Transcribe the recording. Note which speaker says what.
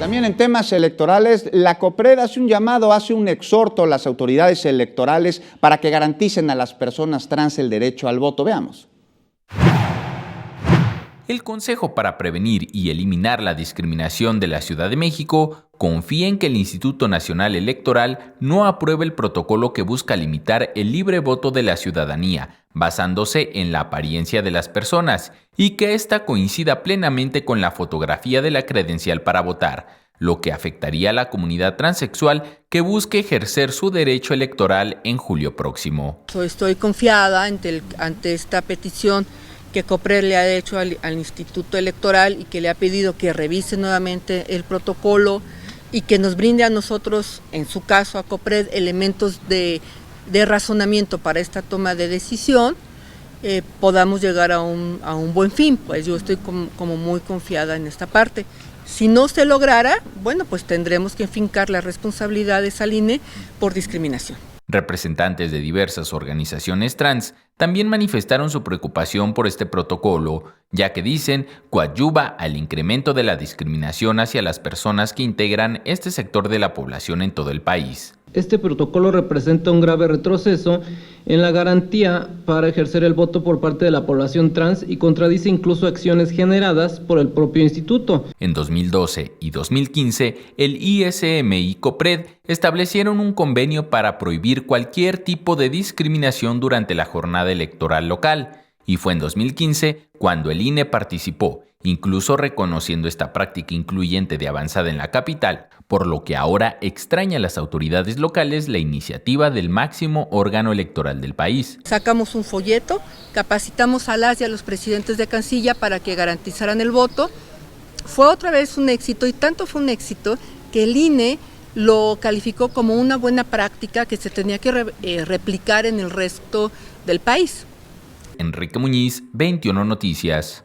Speaker 1: También en temas electorales, la COPRED hace un llamado, hace un exhorto a las autoridades electorales para que garanticen a las personas trans el derecho al voto. Veamos.
Speaker 2: El Consejo para Prevenir y Eliminar la Discriminación de la Ciudad de México confía en que el Instituto Nacional Electoral no apruebe el protocolo que busca limitar el libre voto de la ciudadanía, basándose en la apariencia de las personas, y que ésta coincida plenamente con la fotografía de la credencial para votar, lo que afectaría a la comunidad transexual que busque ejercer su derecho electoral en julio próximo.
Speaker 3: Estoy confiada ante esta petición que COPRED le ha hecho al Instituto Electoral y que le ha pedido que revise nuevamente el protocolo y que nos brinde a nosotros, en su caso a COPRED, elementos de razonamiento para esta toma de decisión, podamos llegar a un buen fin. Pues yo estoy como muy confiada en esta parte. Si no se lograra, bueno, pues tendremos que fincar las responsabilidades al INE por discriminación.
Speaker 2: Representantes de diversas organizaciones trans también manifestaron su preocupación por este protocolo, ya que dicen coadyuva al incremento de la discriminación hacia las personas que integran este sector de la población en todo el país.
Speaker 4: Este protocolo representa un grave retroceso en la garantía para ejercer el voto por parte de la población trans y contradice incluso acciones generadas por el propio instituto.
Speaker 2: En 2012 y 2015, el ISM y COPRED establecieron un convenio para prohibir cualquier tipo de discriminación durante la jornada electoral local, y fue en 2015 cuando el INE participó, incluso reconociendo esta práctica incluyente de avanzada en la capital, por lo que ahora extraña a las autoridades locales la iniciativa del máximo órgano electoral del país.
Speaker 3: Sacamos un folleto, capacitamos a las y a los presidentes de casilla para que garantizaran el voto. Fue otra vez un éxito, y tanto fue un éxito que el INE lo calificó como una buena práctica que se tenía que replicar en el resto del país.
Speaker 2: Enrique Muñiz, 21 Noticias.